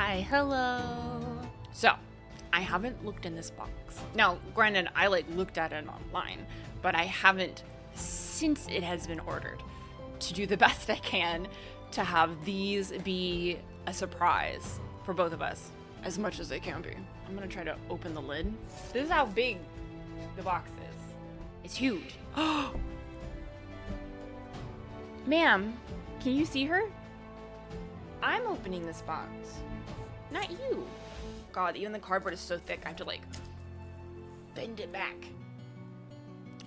Hi, hello. So, I haven't looked in this box. Now, granted, I looked at it online, but I haven't since it has been ordered to do the best I can to have these be a surprise for both of us as much as they can be. I'm gonna try to open the lid. This is how big the box is. It's huge. Ma'am, can you see her? I'm opening this box, not you. God, even the cardboard is so thick, I have to bend it back.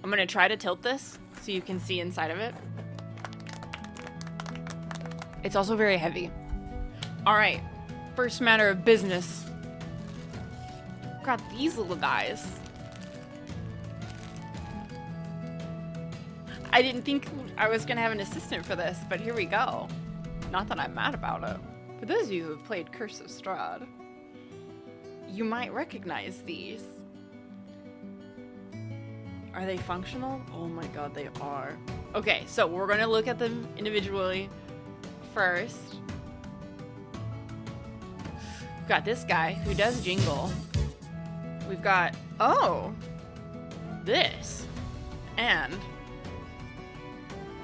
I'm gonna try to tilt this so you can see inside of it. It's also very heavy. All right, first matter of business. Got these little guys. I didn't think I was gonna have an assistant for this, but here we go. Not that I'm mad about it. For those of you who have played Curse of Strahd, you might recognize these. Are they functional? Oh my god, they are. Okay, so we're gonna look at them individually first. We've got this guy who does jingle. We've got, oh, this, and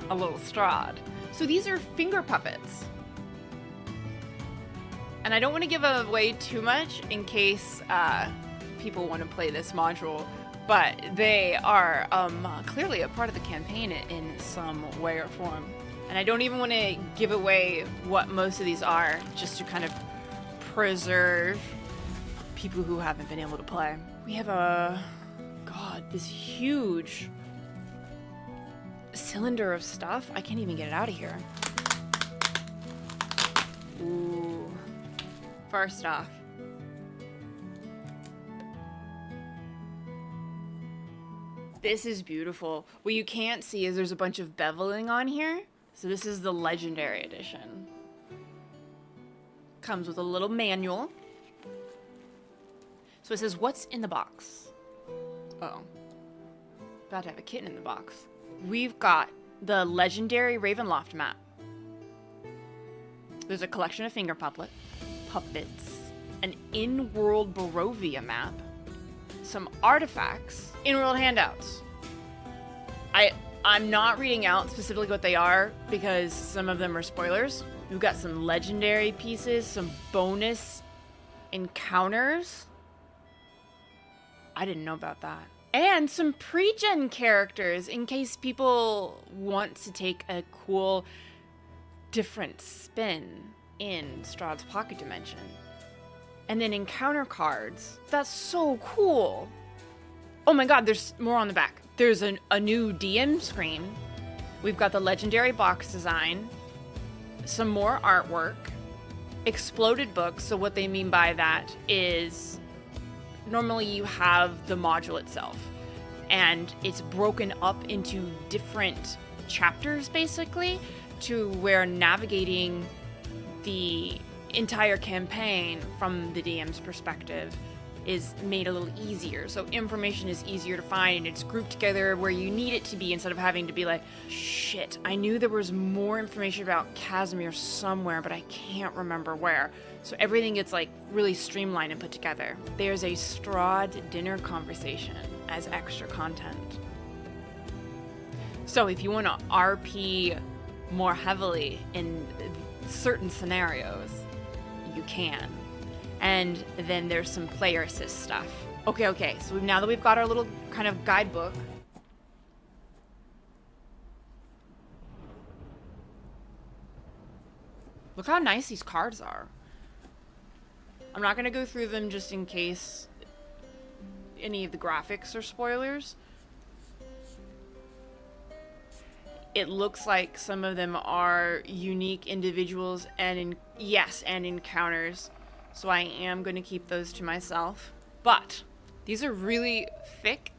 a little Strahd. So these are finger puppets. And I don't want to give away too much in case people want to play this module, but they are clearly a part of the campaign in some way or form. And I don't even want to give away what most of these are, just to kind of preserve people who haven't been able to play. We have this huge cylinder of stuff. I can't even get it out of here. Ooh. First off, this is beautiful. What you can't see is there's a bunch of beveling on here. So this is the Legendary Edition. Comes with a little manual. So it says, what's in the box? Uh-oh. About to have a kitten in the box. We've got the Legendary Ravenloft map. There's a collection of finger puppets, an in-world Barovia map, some artifacts, in-world handouts. I'm not reading out specifically what they are because some of them are spoilers. We've got some legendary pieces, some bonus encounters. I didn't know about that. And some pre-gen characters in case people want to take a cool, different spin in Strahd's Pocket Dimension. And then encounter cards. That's so cool. Oh my god, there's more on the back. There's a new DM screen. We've got the legendary box design, some more artwork, exploded books. So what they mean by that is normally you have the module itself and it's broken up into different chapters basically to where navigating the entire campaign from the DM's perspective is made a little easier. So information is easier to find and it's grouped together where you need it to be instead of having to be like, shit, I knew there was more information about Casimir somewhere, but I can't remember where. So everything gets really streamlined and put together. There's a Strahd dinner conversation as extra content. So if you want to RP more heavily in certain scenarios, you can. And then there's some player assist stuff. Okay, so now that we've got our little kind of guidebook, look how nice these cards are. I'm not gonna go through them just in case any of the graphics are spoilers. It looks like some of them are unique individuals and encounters. So I am going to keep those to myself. But these are really thick,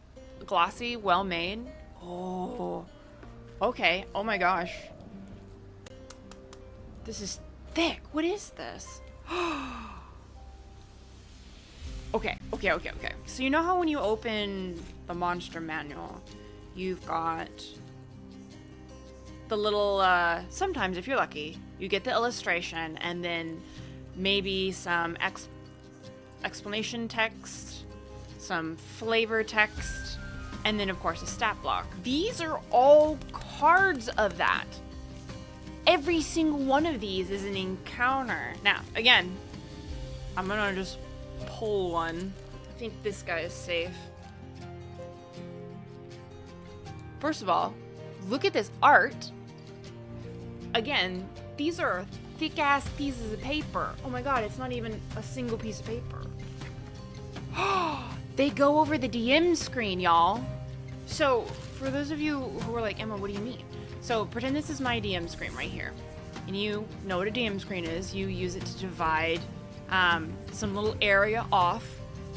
glossy, well made. Oh, okay. Oh my gosh. This is thick. What is this? Okay. So you know how when you open the monster manual, you've got the little, sometimes if you're lucky, you get the illustration and then maybe some explanation text, some flavor text, and then of course a stat block. These are all cards of that. Every single one of these is an encounter. Now, again, I'm gonna just pull one. I think this guy is safe. First of all, look at this art. Again, these are thick-ass pieces of paper. Oh my god, it's not even a single piece of paper. They go over the DM screen, y'all. So, for those of you who are like, Emma, what do you mean? So, pretend this is my DM screen right here. And you know what a DM screen is. You use it to divide some little area off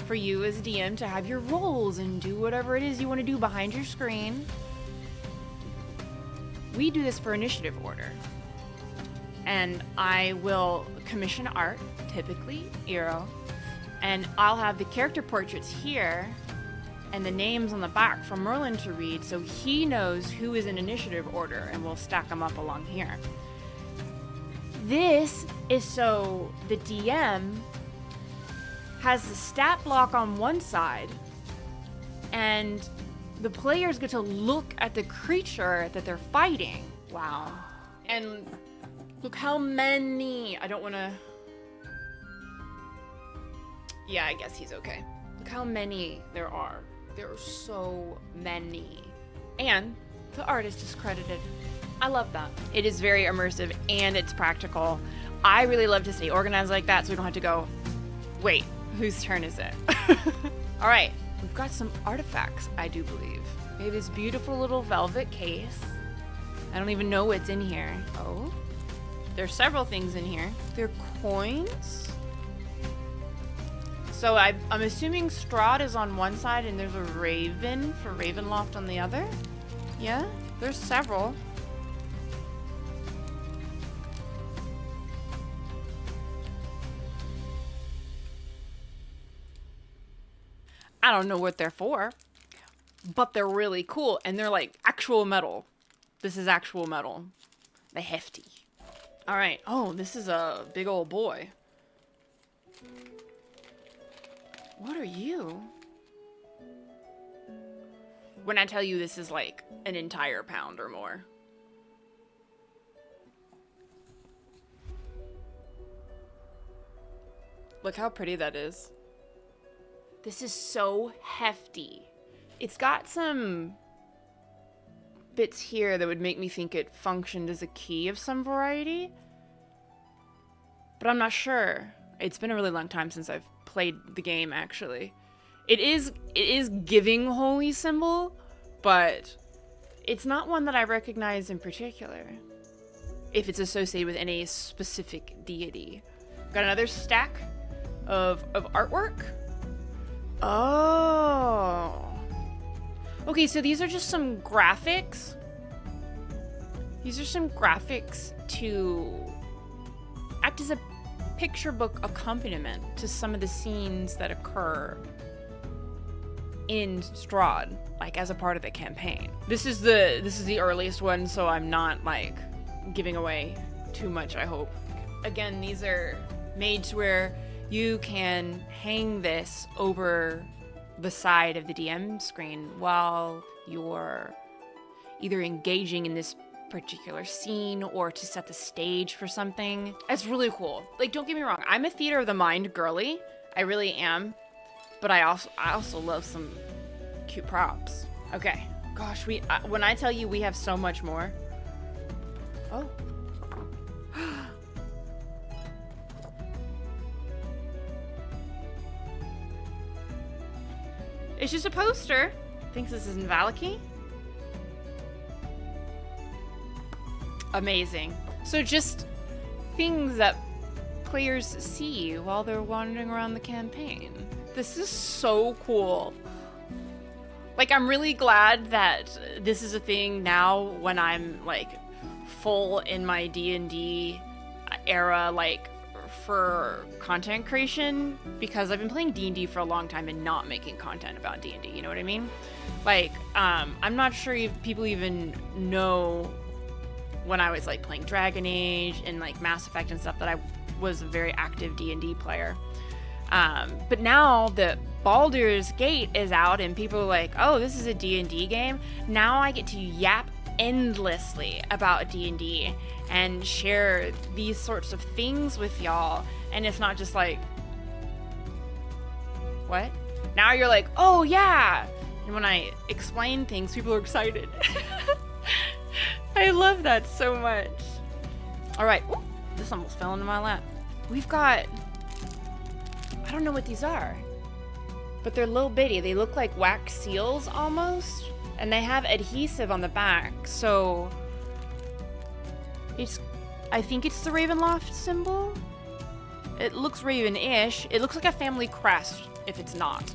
for you as a DM to have your roles and do whatever it is you want to do behind your screen. We do this for initiative order. And I will commission art, typically Eero, and I'll have the character portraits here and the names on the back for Merlon to read so he knows who is in initiative order, and we'll stack them up along here. This is so the DM has the stat block on one side and the players get to look at the creature that they're fighting. Wow. And look how many, I don't want to, yeah, I guess he's okay. Look how many there are. There are so many. And the artist is credited. I love that. It is very immersive and it's practical. I really love to stay organized like that so we don't have to go, wait, whose turn is it? All right, we've got some artifacts, I do believe. We have this beautiful little velvet case. I don't even know what's in here. Oh, there's several things in here. They're coins. So I'm assuming Strahd is on one side and there's a raven for Ravenloft on the other. Yeah, there's several. I don't know what they're for, but they're really cool and they're like actual metal. This is actual metal. They're hefty. All right. Oh, this is a big old boy. What are you? When I tell you this is like an entire pound or more. Look how pretty that is. This is so hefty. It's got some bits here that would make me think it functioned as a key of some variety. But I'm not sure. It's been a really long time since I've played the game, actually. It is giving holy symbol, but it's not one that I recognize in particular, if it's associated with any specific deity. Got another stack of artwork. Oh. Okay, so these are just some graphics. These are some graphics to act as a picture book accompaniment to some of the scenes that occur in Strahd, like as a part of the campaign. This is the earliest one, so I'm not like giving away too much, I hope. Again, these are made to where you can hang this over the side of the DM screen while you're either engaging in this particular scene or to set the stage for something. It's really cool. Like, don't get me wrong, I'm a theater of the mind girly. I really am. But I also love some cute props. Okay. Gosh, when I tell you we have so much more. Oh. It's just a poster. Thinks this is in Valaki. Amazing. So just things that players see while they're wandering around the campaign. This is so cool. Like, I'm really glad that this is a thing now when I'm like full in my D&D era, like for content creation, because I've been playing D&D for a long time and not making content about D&D, you know what I mean? Like, I'm not sure if people even know when I was like playing Dragon Age and like Mass Effect and stuff, that I was a very active D&D player. But now that Baldur's Gate is out and people are like, oh, this is a D&D game, now I get to yap endlessly about D&D and share these sorts of things with y'all. And it's not just like, what? Now you're like, oh yeah. And when I explain things, people are excited. I love that so much. All right. Ooh, this almost fell into my lap. We've got, I don't know what these are, but they're little bitty. They look like wax seals almost. And they have adhesive on the back. So I think it's the Ravenloft symbol. It looks Raven-ish. It looks like a family crest if it's not.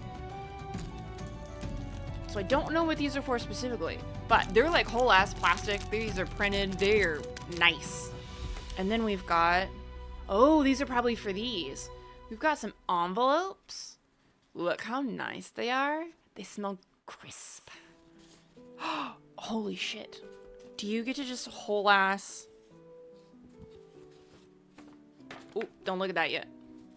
So I don't know what these are for specifically, but they're like whole ass plastic. These are printed. They're nice. And then we've got, oh, these are probably for these. We've got some envelopes. Look how nice they are. They smell crisp. Holy shit. Do you get to just whole ass... Oh, don't look at that yet.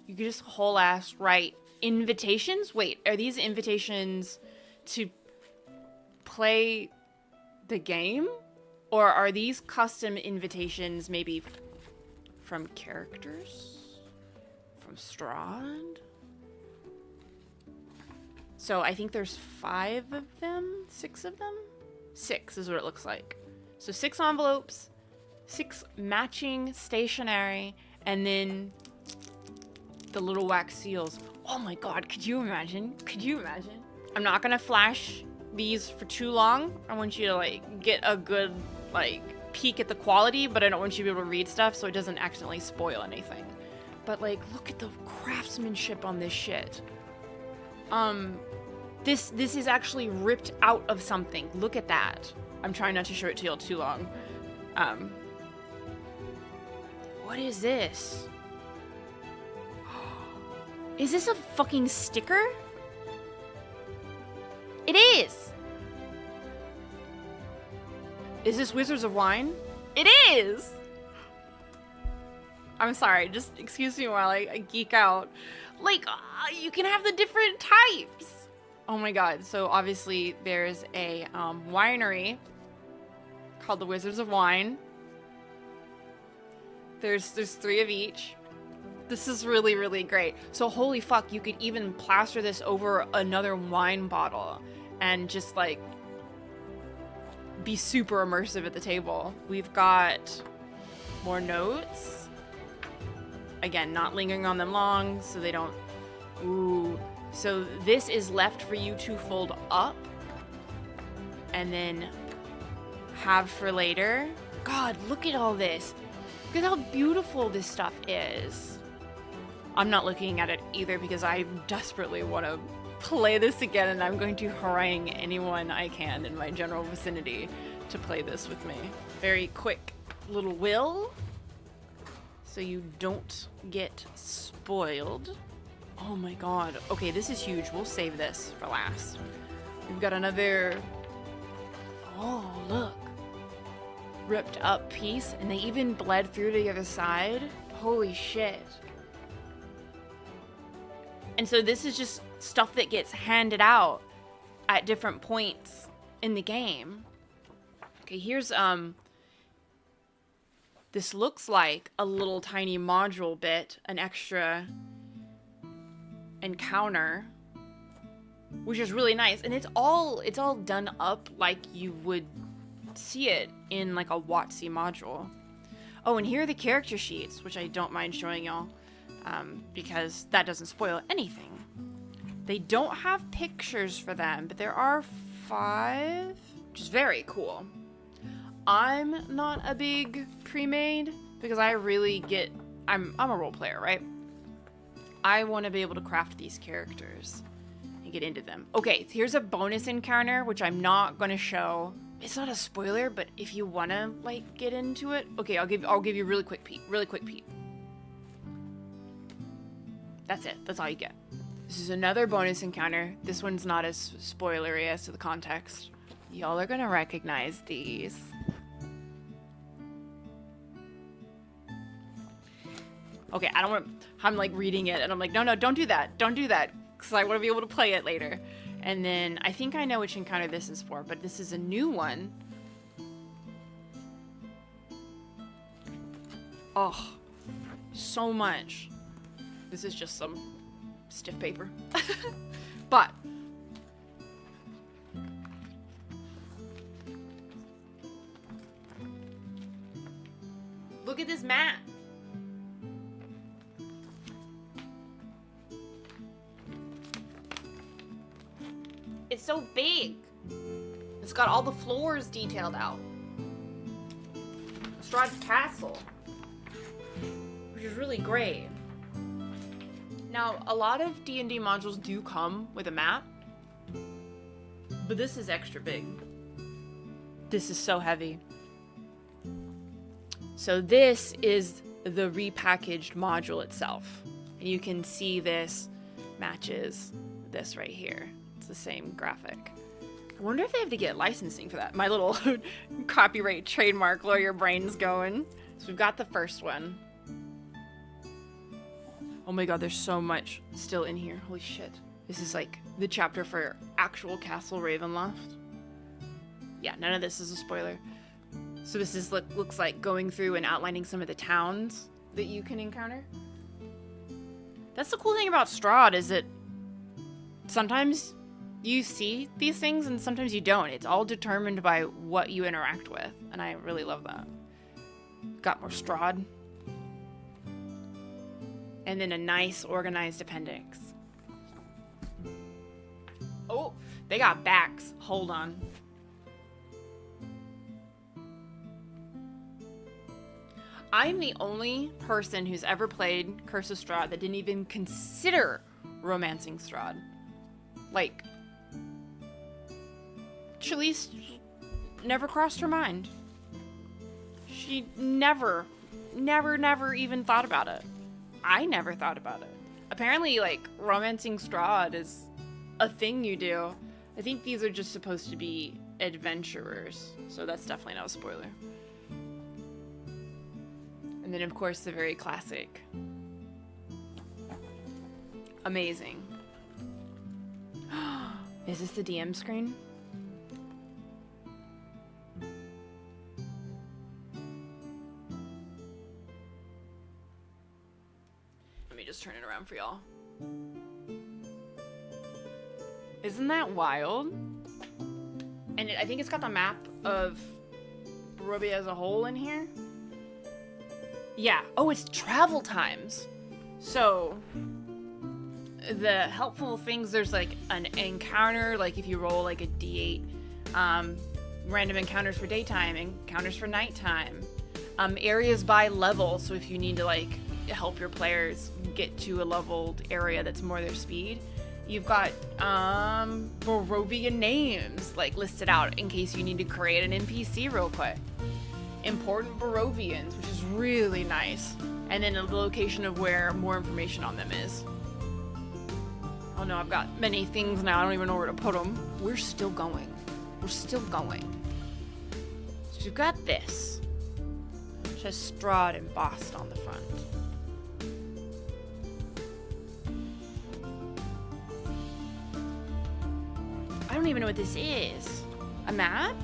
You can just whole ass write invitations? Wait, are these invitations to play the game? Or are these custom invitations maybe from characters? From Strahd? So I think there's 5 of them? 6 of them? 6 is what it looks like. So 6 envelopes, 6 matching stationery, and then the little wax seals. Oh my god, could you imagine? Could you imagine? I'm not gonna flash these for too long. I want you to like get a good like peek at the quality, but I don't want you to be able to read stuff so it doesn't accidentally spoil anything. But like, look at the craftsmanship on this shit. This is actually ripped out of something. Look at that. I'm trying not to show it to y'all too long. What is this? Is this a fucking sticker? It is! Is this Wizards of Wine? It is! I'm sorry, just excuse me while I geek out. Like, you can have the different types. Oh my god, so obviously there's a winery called the Wizards of Wine. There's 3 of each. This is really, really great. So holy fuck, you could even plaster this over another wine bottle and just like be super immersive at the table. We've got more notes. Again, not lingering on them long so they don't... Ooh. So this is left for you to fold up and then have for later. God, look at all this. Look at how beautiful this stuff is. I'm not looking at it either because I desperately want to play this again, and I'm going to harangue anyone I can in my general vicinity to play this with me. Very quick little will so you don't get spoiled. Oh my god. Okay, this is huge. We'll save this for last. We've got another... Oh, look. Ripped up piece, and they even bled through to the other side. Holy shit. And so this is just stuff that gets handed out at different points in the game. Okay, here's, this looks like a little tiny module bit, an extra encounter, which is really nice. And it's all done up like you would see it in like a WotC module. Oh, and here are the character sheets, which I don't mind showing y'all, because that doesn't spoil anything. They don't have pictures for them, but there are 5, which is very cool. I'm not a big pre-made because I really get... I'm a role player, right? I want to be able to craft these characters and get into them. Okay, here's a bonus encounter, which I'm not going to show. It's not a spoiler, but if you want to like get into it, okay, I'll give you a really quick peek. That's it. That's all you get. This is another bonus encounter. This one's not as spoilery as to the context. Y'all are going to recognize these. Okay, I don't want to, I'm like reading it and I'm like, no, don't do that. Don't do that. Because I want to be able to play it later. And then I think I know which encounter this is for, but this is a new one. Oh, so much. This is just some stiff paper. But look at this map. It's so big. It's got all the floors detailed out. Strahd's castle, which is really great. Now, a lot of D&D modules do come with a map, but this is extra big. This is so heavy. So this is the repackaged module itself. And you can see this matches this right here. It's the same graphic. I wonder if they have to get licensing for that. My little copyright trademark lawyer brain's going. So we've got the first one. Oh my god, there's so much still in here. Holy shit. This is like the chapter for actual Castle Ravenloft. Yeah, none of this is a spoiler. So this is looks like going through and outlining some of the towns that you can encounter. That's the cool thing about Strahd, is that sometimes you see these things and sometimes you don't. It's all determined by what you interact with, and I really love that. Got more Strahd. And then a nice organized appendix. Oh, they got backs. Hold on. I'm the only person who's ever played Curse of Strahd that didn't even consider romancing Strahd. Like, Chalice never crossed her mind. She never even thought about it. I never thought about it. Apparently, like, romancing Strahd is a thing you do. I think these are just supposed to be adventurers, so that's definitely not a spoiler. And then, of course, the very classic. Amazing. Is this the DM screen? Let me just turn it around for y'all. Isn't that wild? And I think it's got the map of Barovia as a whole in here. Yeah. Oh, it's travel times. So the helpful things, there's like an encounter, like if you roll like a d8, random encounters for daytime, encounters for nighttime, areas by level. So if you need to like help your players get to a leveled area that's more their speed, you've got Barovia names like listed out in case you need to create an NPC real quick. Important Barovians, which is really nice. And then the location of where more information on them is. Oh no, I've got many things now. I don't even know where to put them. We're still going. We're still going. So you've got this. Which has Strahd embossed on the front. I don't even know what this is. A map?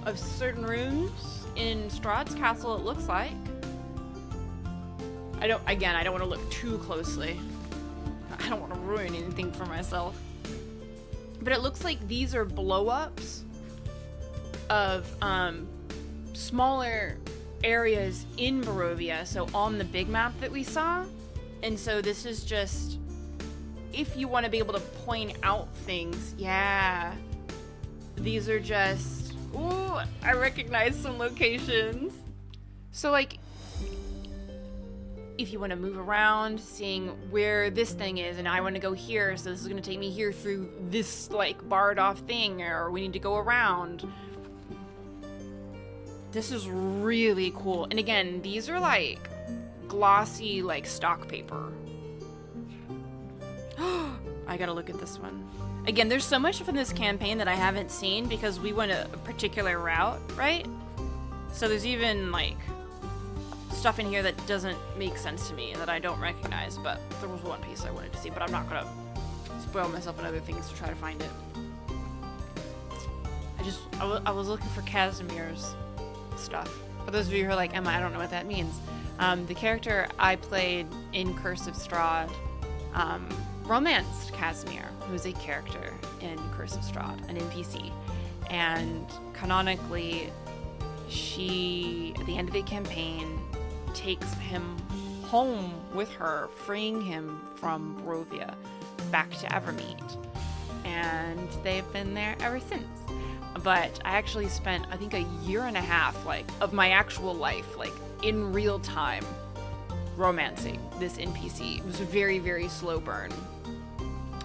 Of certain rooms in Strahd's castle, it looks like. I don't want to look too closely. I don't want to ruin anything for myself. But it looks like these are blow-ups of smaller areas in Barovia, so on the big map that we saw. And so this is just, if you want to be able to point out things, yeah. These are just, ooh, I recognize some locations. So like, if you want to move around, seeing where this thing is, and I want to go here, so this is going to take me here through this like barred off thing, or we need to go around. This is really cool. And again, these are like glossy like stock paper. I gotta look at this one. Again, there's so much from this campaign that I haven't seen because we went a particular route, right? So there's even like stuff in here that doesn't make sense to me, that I don't recognize, but there was one piece I wanted to see, but I'm not gonna spoil myself on other things to try to find it. I was looking for Casimir's stuff. For those of you who are like, Emma, I don't know what that means. The character I played in Curse of Strahd romanced Casimir, who's a character in Curse of Strahd, an NPC. And canonically, she, at the end of the campaign, takes him home with her, freeing him from Barovia back to Evermeet. And they've been there ever since. But I actually spent, I think, a year and a half, like, of my actual life, like, in real time, romancing this NPC. It was a very, very slow burn.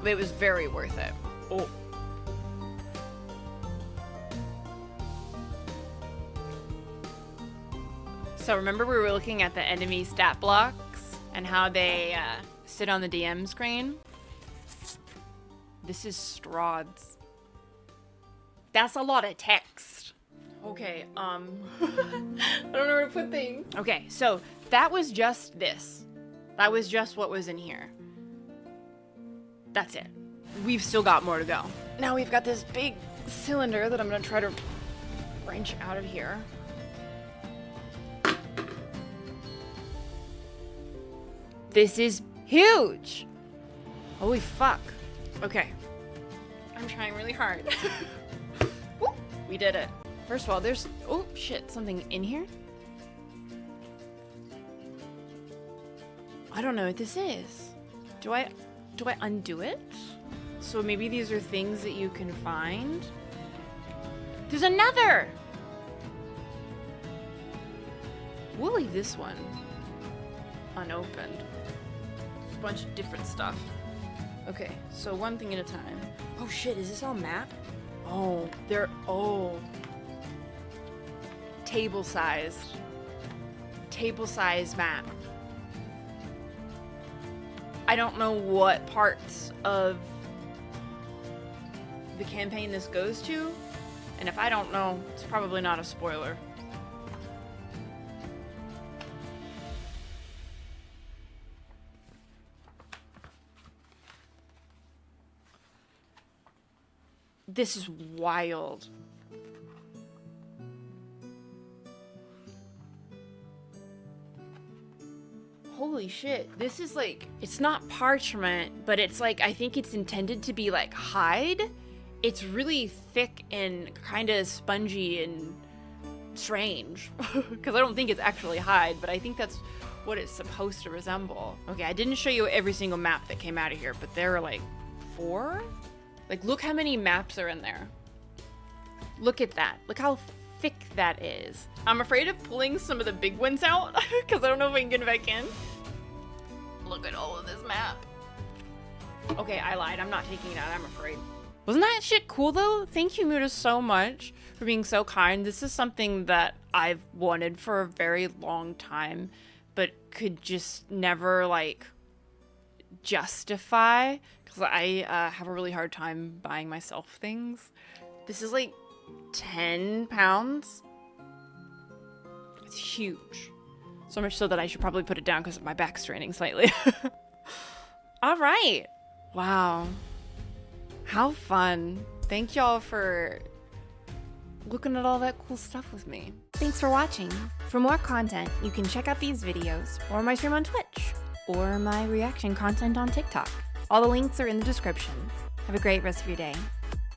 But it was very worth it. Oh. So remember we were looking at the enemy stat blocks and how they sit on the DM screen? This is Strahd's. That's a lot of text. Okay, I don't know where to put things. Okay, so that was just this. That was just what was in here. That's it. We've still got more to go. Now we've got this big cylinder that I'm gonna try to wrench out of here. This is huge. Holy fuck. Okay. I'm trying really hard. Woo, we did it. First of all, there's, oh shit, something in here? I don't know what this is. Do I undo it? So maybe these are things that you can find? There's another! We'll leave this one unopened. There's a bunch of different stuff. Okay, so one thing at a time. Oh shit, is this all map? Oh, table-sized map. I don't know what parts of the campaign this goes to, and if I don't know, it's probably not a spoiler. This is wild. Holy shit. This is like, it's not parchment, but it's like, I think it's intended to be like hide. It's really thick and kind of spongy and strange. Because I don't think it's actually hide, but I think that's what it's supposed to resemble. Okay, I didn't show you every single map that came out of here, but there are like 4? Like, look how many maps are in there. Look at that. Look how thick that is. I'm afraid of pulling some of the big ones out because I don't know if I can get it back in. Look at all of this map. Okay, I lied. I'm not taking it out. I'm afraid. Wasn't that shit cool, though? Thank you, Muda, so much for being so kind. This is something that I've wanted for a very long time, but could just never, like, justify, because I have a really hard time buying myself things. This is like 10 pounds. It's huge. So much so that I should probably put it down because my back's straining slightly. All right. Wow. How fun. Thank y'all for looking at all that cool stuff with me. Thanks for watching. For more content, you can check out these videos, or my stream on Twitch, or my reaction content on TikTok. All the links are in the description. Have a great rest of your day.